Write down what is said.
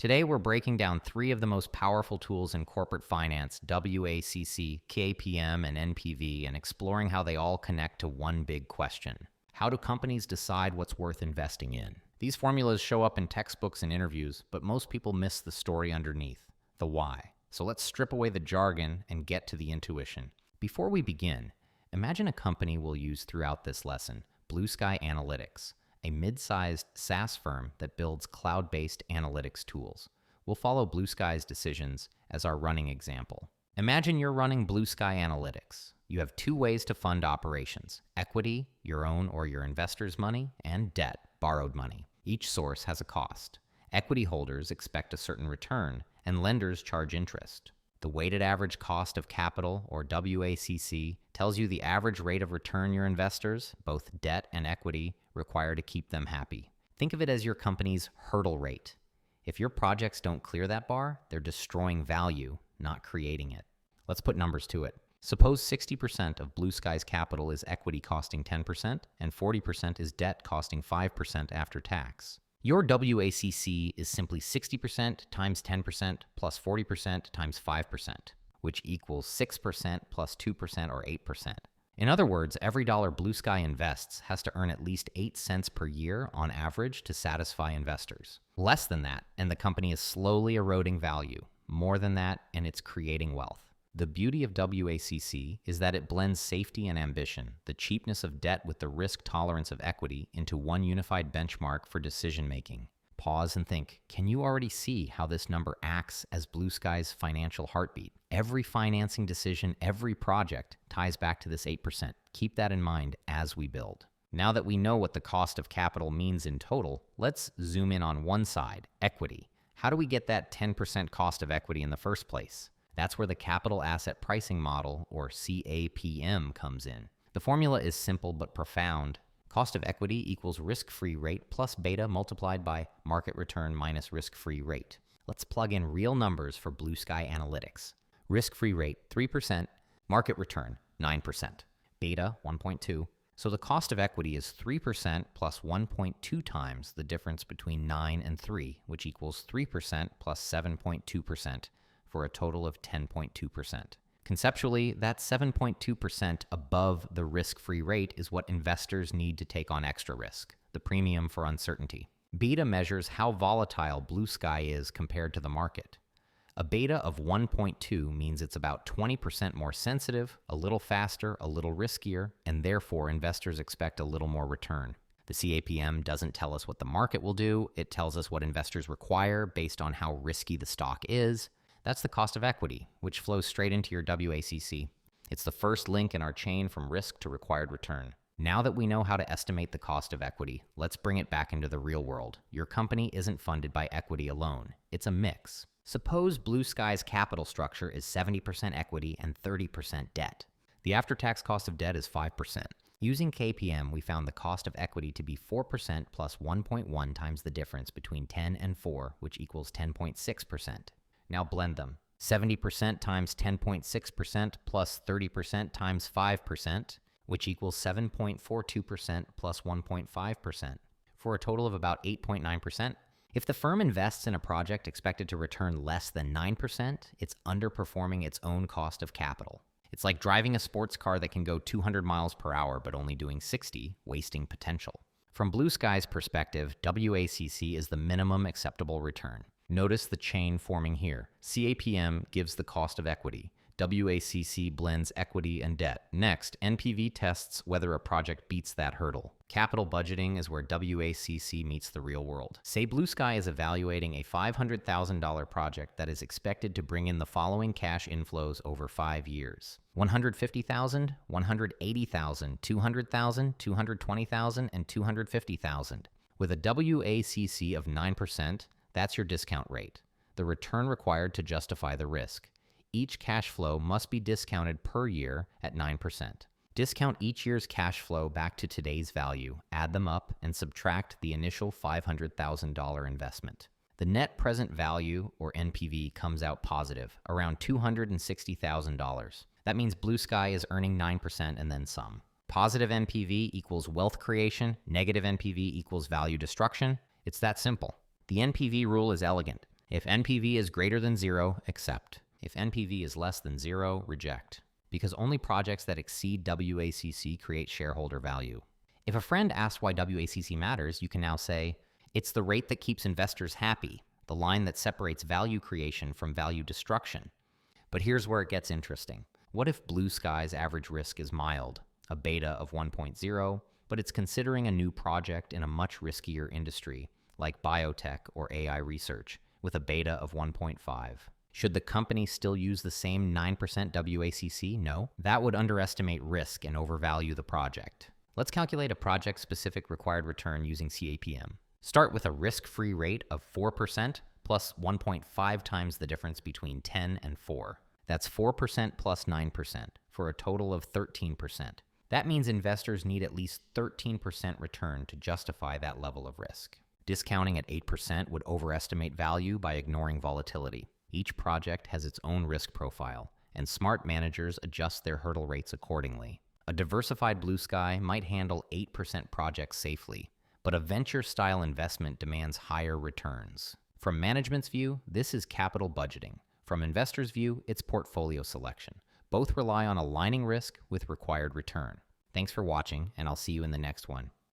Today, we're breaking down three of the most powerful tools in corporate finance: WACC, CAPM, and NPV, and exploring how they all connect to one big question. How do companies decide what's worth investing in? These formulas show up in textbooks and interviews, but most people miss the story underneath, the why. So let's strip away the jargon and get to the intuition. Before we begin, imagine a company we'll use throughout this lesson: BlueSky Analytics, a mid-sized SaaS firm that builds cloud-based analytics tools. We'll follow BlueSky's decisions as our running example. Imagine you're running BlueSky Analytics. You have two ways to fund operations: equity, your own or your investors' money, and debt, borrowed money. Each source has a cost. Equity holders expect a certain return, and lenders charge interest. The weighted average cost of capital, or WACC, tells you the average rate of return your investors, both debt and equity, require to keep them happy. Think of it as your company's hurdle rate. If your projects don't clear that bar, they're destroying value, not creating it. Let's put numbers to it. Suppose 60% of BlueSky's capital is equity costing 10% and 40% is debt costing 5% after tax. Your WACC is simply 60% times 10% plus 40% times 5%, which equals 6% plus 2% or 8%. In other words, every dollar BlueSky invests has to earn at least 8 cents per year on average to satisfy investors. Less than that, and the company is slowly eroding value. More than that, and it's creating wealth. The beauty of WACC is that it blends safety and ambition, the cheapness of debt with the risk tolerance of equity, into one unified benchmark for decision-making. Pause and think, can you already see how this number acts as BlueSky's financial heartbeat? Every financing decision, every project ties back to this 8%. Keep that in mind as we build. Now that we know what the cost of capital means in total, let's zoom in on one side: equity. How do we get that 10% cost of equity in the first place? That's where the capital asset pricing model, or CAPM, comes in. The formula is simple but profound. Cost of equity equals risk-free rate plus beta multiplied by market return minus risk-free rate. Let's plug in real numbers for BlueSky Analytics. Risk-free rate 3%, market return 9%, beta 1.2. So the cost of equity is 3% plus 1.2 times the difference between 9 and 3, which equals 3% plus 7.2%. for a total of 10.2%. Conceptually, that 7.2% above the risk-free rate is what investors need to take on extra risk, the premium for uncertainty. Beta measures how volatile BlueSky is compared to the market. A beta of 1.2 means it's about 20% more sensitive, a little faster, a little riskier, and therefore investors expect a little more return. The CAPM doesn't tell us what the market will do, it tells us what investors require based on how risky the stock is. That's the cost of equity, which flows straight into your WACC. It's the first link in our chain from risk to required return. Now that we know how to estimate the cost of equity, let's bring it back into the real world. Your company isn't funded by equity alone. It's a mix. Suppose BlueSky's capital structure is 70% equity and 30% debt. The after-tax cost of debt is 5%. Using KPM, we found the cost of equity to be 4% plus 1.1 times the difference between 10 and 4, which equals 10.6%. Now blend them. 70% times 10.6% plus 30% times 5%, which equals 7.42% plus 1.5%, for a total of about 8.9%. If the firm invests in a project expected to return less than 9%, it's underperforming its own cost of capital. It's like driving a sports car that can go 200 miles per hour but only doing 60, wasting potential. From BlueSky's perspective, WACC is the minimum acceptable return. Notice the chain forming here. CAPM gives the cost of equity. WACC blends equity and debt. Next, NPV tests whether a project beats that hurdle. Capital budgeting is where WACC meets the real world. Say BlueSky is evaluating a $500,000 project that is expected to bring in the following cash inflows over 5 years: $150,000, $180,000, $200,000, $220,000, and $250,000. With a WACC of 9%, that's your discount rate, the return required to justify the risk. Each cash flow must be discounted per year at 9%. Discount each year's cash flow back to today's value, add them up, and subtract the initial $500,000 investment. The net present value, or NPV, comes out positive, around $260,000. That means BlueSky is earning 9% and then some. Positive NPV equals wealth creation, negative NPV equals value destruction. It's that simple. The NPV rule is elegant. If NPV is greater than 0, accept. If NPV is less than 0, reject. Because only projects that exceed WACC create shareholder value. If a friend asks why WACC matters, you can now say, it's the rate that keeps investors happy, the line that separates value creation from value destruction. But here's where it gets interesting. What if BlueSky's average risk is mild, a beta of 1.0, but it's considering a new project in a much riskier industry, like biotech or AI research, with a beta of 1.5? Should the company still use the same 9% WACC? No. That would underestimate risk and overvalue the project. Let's calculate a project-specific required return using CAPM. Start with a risk-free rate of 4% plus 1.5 times the difference between 10 and 4. That's 4% plus 9% for a total of 13%. That means investors need at least 13% return to justify that level of risk. Discounting at 8% would overestimate value by ignoring volatility. Each project has its own risk profile, and smart managers adjust their hurdle rates accordingly. A diversified BlueSky might handle 8% projects safely, but a venture-style investment demands higher returns. From management's view, this is capital budgeting. From investors' view, it's portfolio selection. Both rely on aligning risk with required return. Thanks for watching, and I'll see you in the next one.